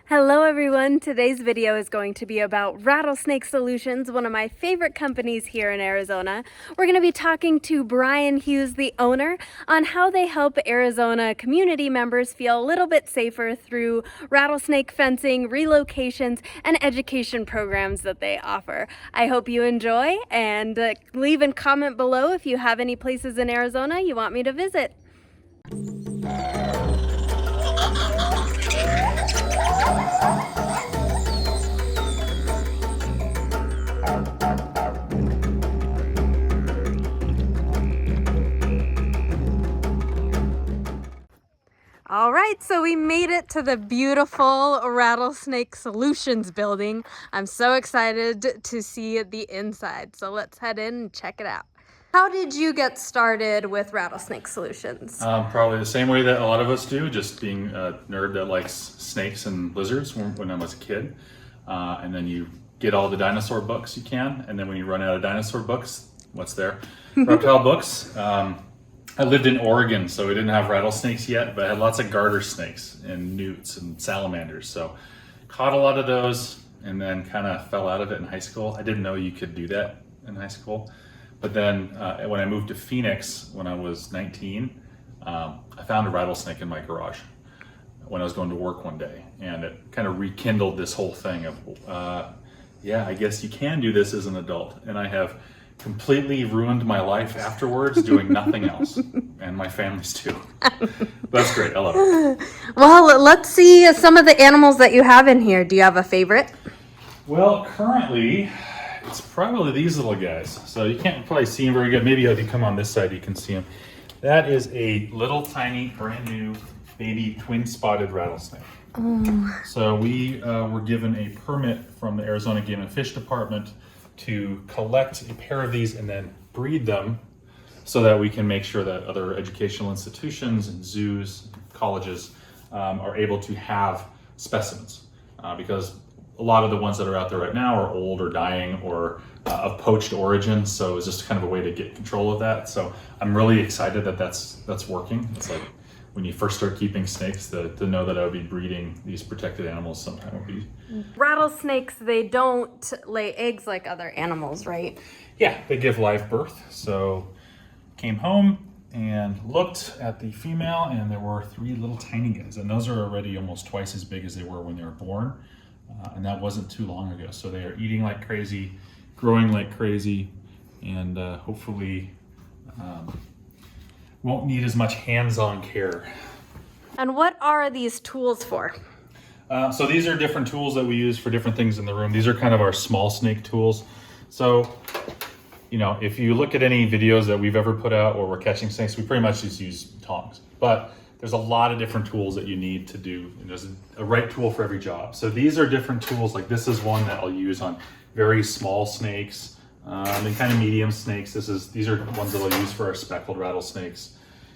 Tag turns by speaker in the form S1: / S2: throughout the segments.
S1: Hello everyone, today's video is going to be about Rattlesnake Solutions, one of my favorite companies here in Arizona. We're going to be talking to Bryan Hughes, the owner, on how they help Arizona community members feel a little bit safer through rattlesnake fencing, relocations, and education programs that they offer. I hope you enjoy, and leave a comment below if you have any places in Arizona you want me to visit. All right, so we made it to the beautiful Rattlesnake Solutions building. I'm so excited to see the inside. So let's head in and check it out. How did you get started with Rattlesnake Solutions?
S2: Probably the same way that a lot of us do, just being a nerd that likes snakes and lizards when I was a kid. And then you get all the dinosaur books you can, and then when you run out of dinosaur books, what's there? Reptile books. I lived in Oregon, so we didn't have rattlesnakes yet, but I had lots of garter snakes and newts and salamanders. So caught a lot of those and then kind of fell out of it in high school. I didn't know you could do that in high school. But then when I moved to Phoenix when I was 19, I found a rattlesnake in my garage when I was going to work one day. And it kind of rekindled this whole thing of, yeah, I guess you can do this as an adult. And I have completely ruined my life afterwards doing nothing else, and my family's too. That's great. I love it.
S1: Well, let's see some of the animals that you have in here. Do you have a favorite?
S2: Well, currently it's probably these little guys. So you can't probably see them very good. Maybe if you come on this side you can see them. That is a little tiny brand new baby twin spotted rattlesnake. Oh. So we were given a permit from the Arizona Game and Fish Department to collect a pair of these and then breed them so that we can make sure that other educational institutions and zoos, colleges are able to have specimens because a lot of the ones that are out there right now are old or dying or of poached origin. So it's just kind of a way to get control of that. So I'm really excited that that's working. It's like when you first start keeping snakes, to know that I would be breeding these protected animals sometime would be.
S1: Rattlesnakes, they don't lay eggs like other animals, right?
S2: Yeah, they give live birth. So came home and looked at the female, and there were 3 little tiny guys, and those are already almost twice as big as they were when they were born, and that wasn't too long ago. So they are eating like crazy, growing like crazy, and hopefully won't need as much hands-on care.
S1: And what are these tools for?
S2: So these are different tools that we use for different things in the room. These are kind of our small snake tools. So, you know, if you look at any videos that we've ever put out where we're catching snakes, we pretty much just use tongs. But there's a lot of different tools that you need to do, and there's a right tool for every job. So these are different tools. Like this is one that I'll use on very small snakes and kind of medium snakes. These are ones that I'll use for our speckled rattlesnakes.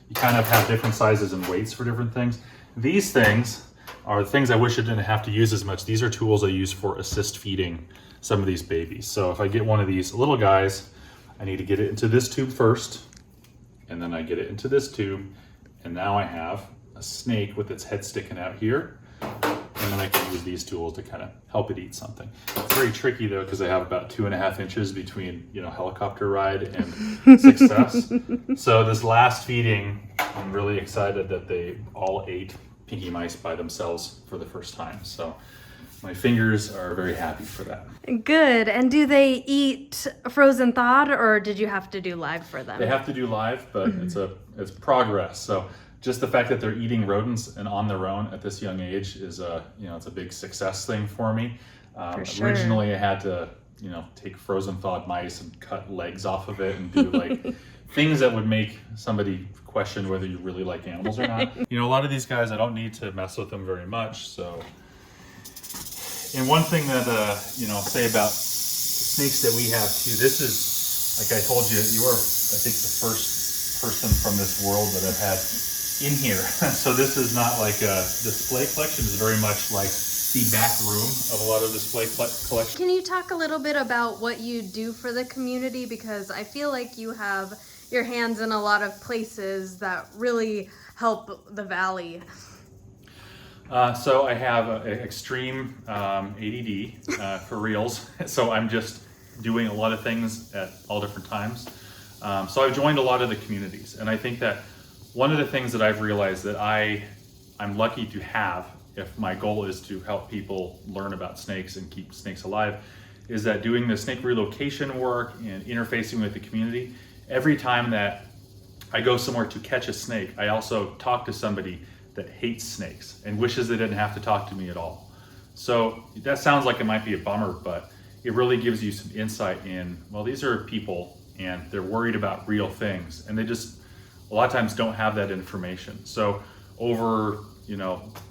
S2: You kind of have different sizes and weights for different things. These things are the things I wish I didn't have to use as much. These are tools I use for assist feeding some of these babies. So if I get one of these little guys, I need to get it into this tube first, and then I get it into this tube, and now I have a snake with its head sticking out here, and then I can use these tools to kind of help it eat something. It's very tricky though, because I have about 2.5 inches between, you know, helicopter ride and success. So this last feeding, I'm really excited that they all ate pinky mice by themselves for the first time. So my fingers are very happy for that.
S1: Good. And do they eat frozen thawed, or did you have to do live for them?
S2: They have to do live, but it's progress. So just the fact that they're eating rodents and on their own at this young age is it's a big success thing for me.
S1: For sure.
S2: Originally I had to, take frozen thawed mice and cut legs off of it and do like things that would make somebody question whether you really like animals or not. A lot of these guys, I don't need to mess with them very much. So, and one thing that, say about snakes that we have too, this is, like I told you, you are, I think, the first person from this world that I've had in here. So this is not like a display collection. It's very much like the back room of a lot of display collections.
S1: Can you talk a little bit about what you do for the community? Because I feel like you have your hands in a lot of places that really help the valley.
S2: So I have extreme ADD for reals. So I'm just doing a lot of things at all different times. So I've joined a lot of the communities, and I think that one of the things that I've realized that I'm lucky to have, if my goal is to help people learn about snakes and keep snakes alive, is that doing the snake relocation work and interfacing with the community, every time that I go somewhere to catch a snake, I also talk to somebody that hates snakes and wishes they didn't have to talk to me at all. So that sounds like it might be a bummer, but it really gives you some insight in, well, these are people and they're worried about real things, and they just a lot of times don't have that information. So over,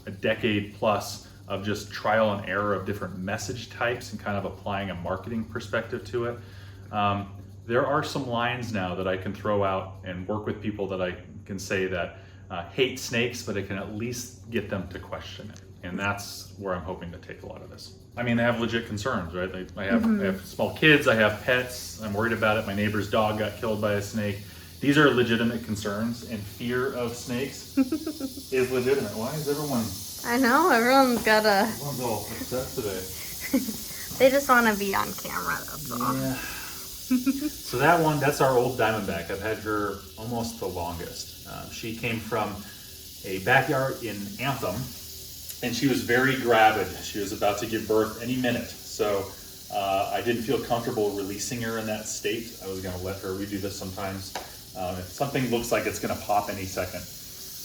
S2: a decade plus of just trial and error of different message types and kind of applying a marketing perspective to it, there are some lines now that I can throw out and work with people that I can say that hate snakes, but I can at least get them to question it. And that's where I'm hoping to take a lot of this. I mean, they have legit concerns, right? I have small kids, I have pets, I'm worried about it. My neighbor's dog got killed by a snake. These are legitimate concerns, and fear of snakes is legitimate. Why is everyone...
S1: I know, everyone's
S2: all upset today.
S1: They just want to be on camera, that's all.
S2: Yeah. So that's our old Diamondback. I've had her almost the longest. She came from a backyard in Anthem, and she was very gravid. She was about to give birth any minute. So I didn't feel comfortable releasing her in that state. I was going to let her, we do this sometimes. If something looks like it's going to pop any second,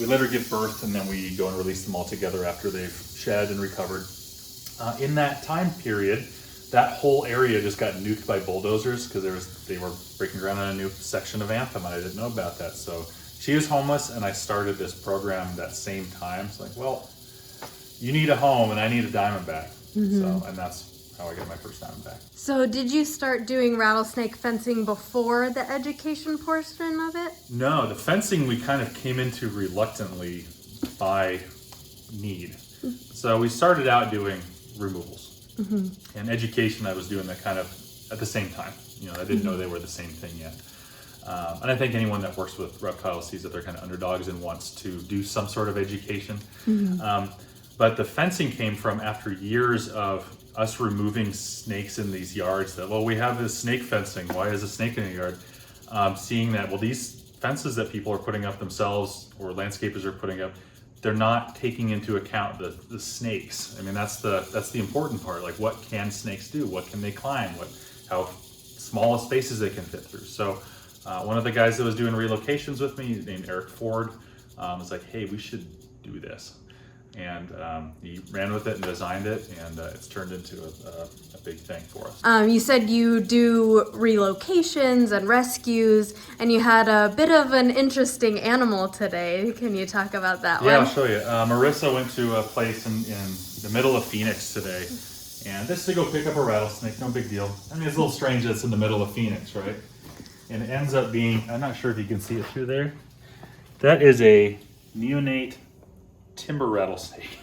S2: we let her give birth, and then we go and release them all together after they've shed and recovered. In that time period, that whole area just got nuked by bulldozers because they were breaking ground on a new section of Anthem, and I didn't know about that. So she was homeless, and I started this program that same time. It's like, well, you need a home, and I need a Diamondback. So, and that's how I got my first Diamondback.
S1: So did you start doing rattlesnake fencing before the education portion of it?
S2: No, the fencing we kind of came into reluctantly by need. So we started out doing removals. And education, I was doing that kind of at the same time. I didn't know they were the same thing yet. And I think anyone that works with reptiles sees that they're kind of underdogs and wants to do some sort of education. But the fencing came from after years of us removing snakes in these yards that, well, we have this snake fencing. Why is a snake in a yard? Seeing that, well, these fences that people are putting up themselves or landscapers are putting up, they're not taking into account the snakes. I mean, that's the important part. Like, what can snakes do? What can they climb? How small spaces they can fit through. So one of the guys that was doing relocations with me, named Eric Ford, was like, hey, we should do this. And he ran with it and designed it, and it's turned into a big thing for us.
S1: You said you do relocations and rescues, and you had a bit of an interesting animal today. Can you talk about that one?
S2: Yeah, I'll show you. Marissa went to a place in the middle of Phoenix today, and this is to go pick up a rattlesnake. No big deal. I mean, it's a little strange that it's in the middle of Phoenix, right? And it ends up being, I'm not sure if you can see it through there. That is a neonate timber rattlesnake.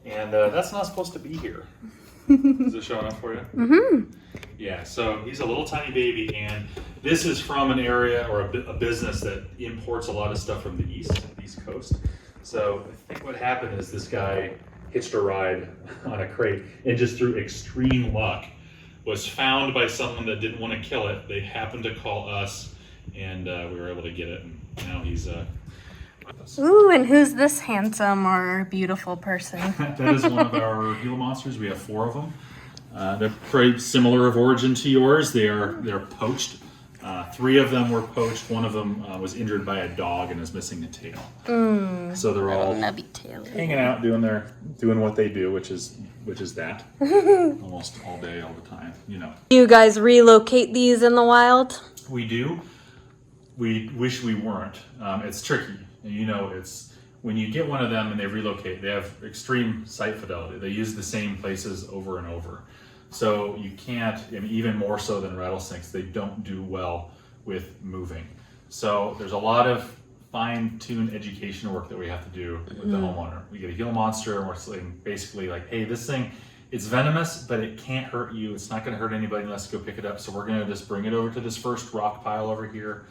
S2: And that's not supposed to be here. Is it showing up for you? Yeah, so he's a little tiny baby, and this is from an area or a business that imports a lot of stuff from the East Coast. So I think what happened is this guy hitched a ride on a crate, and just through extreme luck was found by someone that didn't want to kill it. They happened to call us, and we were able to get it, and now he's
S1: Ooh, and who's this handsome or beautiful person?
S2: That is one of our Gila monsters. We have 4 of them. They're pretty similar of origin to yours. They're poached. 3 of them were poached. One of them was injured by a dog and is missing a tail. So they're all hanging out doing what they do, which is that almost all day, all the time.
S1: Do you guys relocate these in the wild?
S2: We do. We wish we weren't. It's tricky. It's when you get one of them and they relocate, they have extreme site fidelity. They use the same places over and over. So you can't, and even more so than rattlesnakes, they don't do well with moving. So there's a lot of fine-tuned education work that we have to do with the homeowner. We get a Gila monster, and we're saying basically like, hey, this thing, it's venomous, but it can't hurt you. It's not going to hurt anybody unless you go pick it up. So we're going to just bring it over to this first rock pile over here,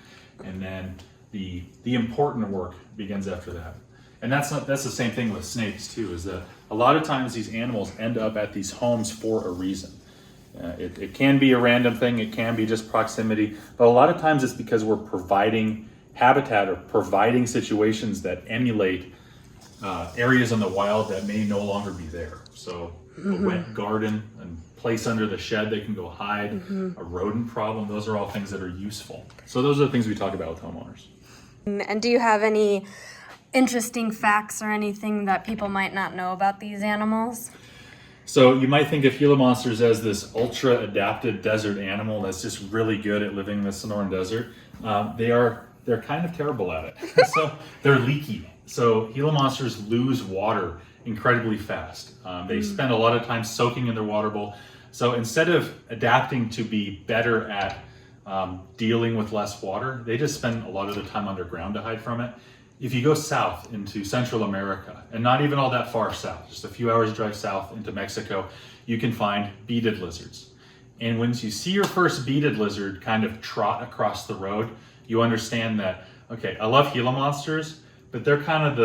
S2: and then the important work begins after that. And that's the same thing with snakes too, is that a lot of times these animals end up at these homes for a reason. It can be a random thing, it can be just proximity, but a lot of times it's because we're providing habitat or providing situations that emulate areas in the wild that may no longer be there. So a wet garden, a place under the shed they can go hide, a rodent problem, those are all things that are useful. So those are the things we talk about with homeowners.
S1: And do you have any interesting facts or anything that people might not know about these animals?
S2: So you might think of Gila monsters as this ultra adapted desert animal that's just really good at living in the Sonoran Desert. They're kind of terrible at it. So they're leaky. So Gila monsters lose water incredibly fast. They spend a lot of time soaking in their water bowl. So instead of adapting to be better at dealing with less water, they just spend a lot of the time underground to hide from it. If you go south into Central America, and not even all that far south, just a few hours drive south into Mexico, you can find beaded lizards. And once you see your first beaded lizard kind of trot across the road, you understand that, okay, I love Gila monsters, but they're kind of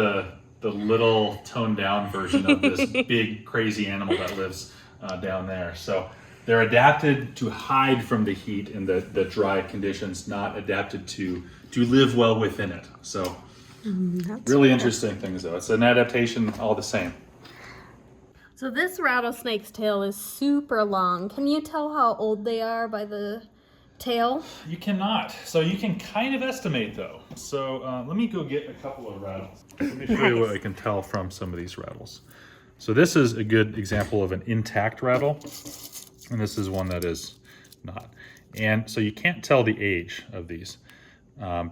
S2: the little toned down version of this big crazy animal that lives down there. So they're adapted to hide from the heat and the dry conditions, not adapted to live well within it. So really interesting things though. It's an adaptation all the same.
S1: So this rattlesnake's tail is super long. Can you tell how old they are by the tail?
S2: You cannot. So you can kind of estimate though. So let me go get a couple of rattles. Let me show you what I can tell from some of these rattles. So this is a good example of an intact rattle, and this is one that is not. And so you can't tell the age of these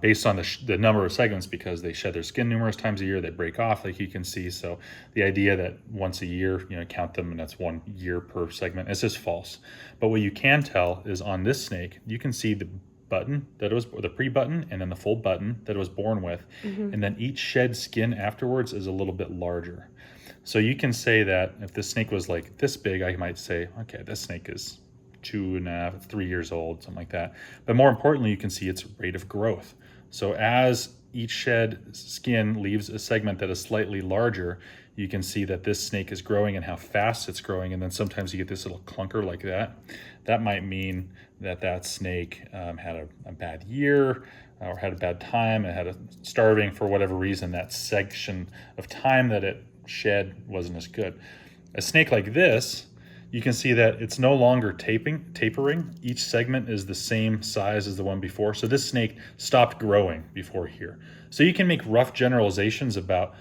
S2: based on the number of segments, because they shed their skin numerous times a year, they break off like you can see. So the idea that once a year, count them and that's 1 year per segment is just false. But what you can tell is on this snake, you can see the button that it was, the pre-button, and then the full button that it was born with. And then each shed skin afterwards is a little bit larger. So you can say that if this snake was like this big, I might say, okay, this snake is 2.5, 3 years old, something like that. But more importantly, you can see its rate of growth. So as each shed skin leaves a segment that is slightly larger, you can see that this snake is growing and how fast it's growing. And then sometimes you get this little clunker like that. That might mean that snake had a bad year or had a bad time, it had a starving for whatever reason. That section of time that it shed wasn't as good. A snake like this, you can see that it's no longer tapering. Each segment is the same size as the one before. So this snake stopped growing before here. So you can make rough generalizations about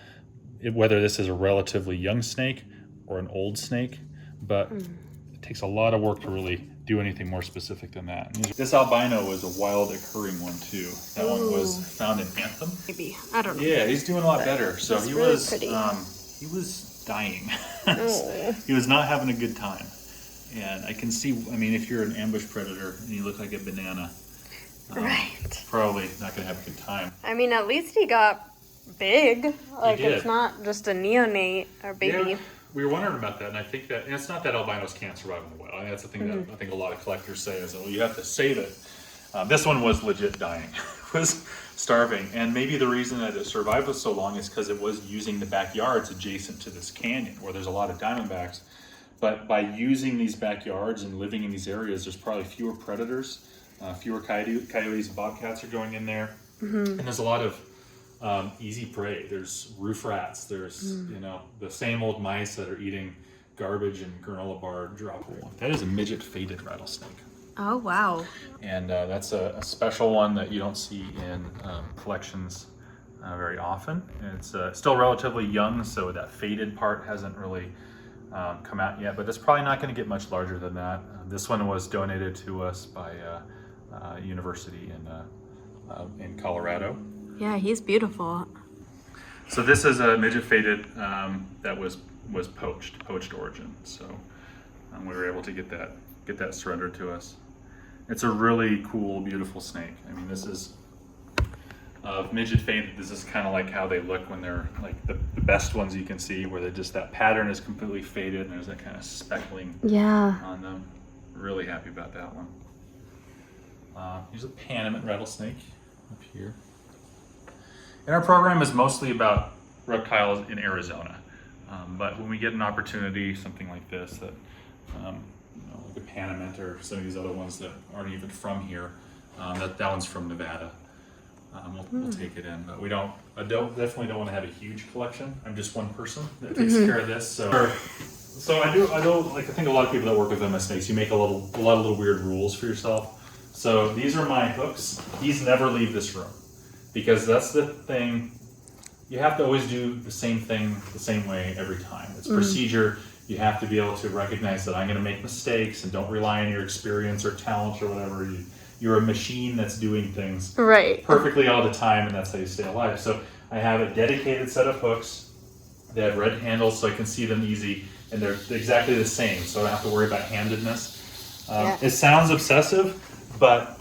S2: whether this is a relatively young snake or an old snake, but it takes a lot of work to really do anything more specific than that. This albino was a wild occurring one too. That one was found in Anthem.
S1: Maybe, I don't know.
S2: Yeah, he's doing a lot better. So he
S1: really
S2: was
S1: pretty.
S2: He was dying. He was not having a good time. And I can see, I mean, if you're an ambush predator and you look like a banana,
S1: Right.
S2: probably not going to have a good time.
S1: I mean, at least he got big. Like,
S2: did.
S1: it's not just a neonate or baby.
S2: Yeah, we were wondering about that, and I think that, and it's not that albinos can't survive in the wild. I think that's the thing that I think a lot of collectors say is that, well, you have to save it. This one was legit dying, was starving, and maybe the reason that it survived for so long is because it was using the backyards adjacent to this canyon where there's a lot of diamondbacks. But by using these backyards and living in these areas, there's probably fewer predators, fewer coyotes and bobcats are going in there, and there's a lot of easy prey. There's roof rats. There's the same old mice that are eating garbage and granola bar droppable. That is a midget faded rattlesnake.
S1: Oh, wow.
S2: And that's a special one that you don't see in collections very often. And it's still relatively young, so that faded part hasn't really come out yet, but it's probably not going to get much larger than that. This one was donated to us by a university in Colorado.
S1: Yeah, he's beautiful.
S2: So this is a midget faded that was poached origin. So we were able to get that surrendered to us. It's a really cool, beautiful snake. I mean, this is midget faded. This is kind of like how they look when they're like the best ones you can see, where they're just that pattern is completely faded and there's that kind of speckling on them. Really happy about that one. Here's a Panamint rattlesnake up here. And our program is mostly about reptiles in Arizona. But when we get an opportunity, something like this, that like a Panamint or some of these other ones that aren't even from here, that one's from Nevada. We'll take it in, but I definitely don't want to have a huge collection. I'm just one person that takes care of this. So I think a lot of people that work with venomous snakes, you make a lot of little weird rules for yourself. So these are my hooks. These never leave this room, because that's the thing. You have to always do the same thing the same way every time. It's procedure. You have to be able to recognize that I'm going to make mistakes, and don't rely on your experience or talent or whatever. You're a machine that's doing things perfectly all the time, and that's how you stay alive. So I have a dedicated set of hooks. They have red handles so I can see them easy, and they're exactly the same, so I don't have to worry about handedness. It sounds obsessive, but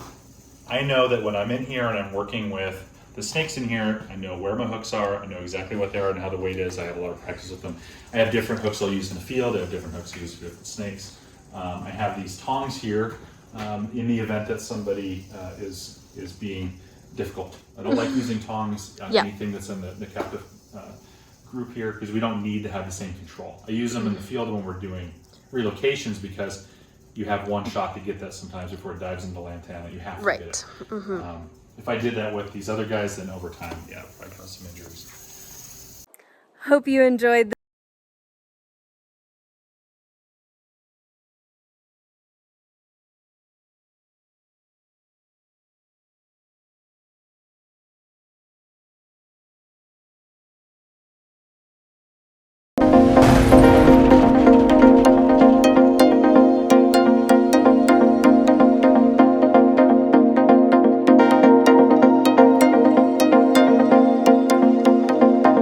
S2: I know that when I'm in here and I'm working with the snakes in here, I know where my hooks are, I know exactly what they are and how the weight is. I have a lot of practice with them. I have different hooks I'll use in the field. I have different hooks I use for different snakes. I have these tongs here in the event that somebody is being difficult. I don't like using tongs on anything that's in the captive group here, because we don't need to have the same control. I use them in the field when we're doing relocations, because you have one shot to get that sometimes before it dives into lantana. You have to get it. If I did that with these other guys, then over time, I'd cause some injuries.
S1: Hope you enjoyed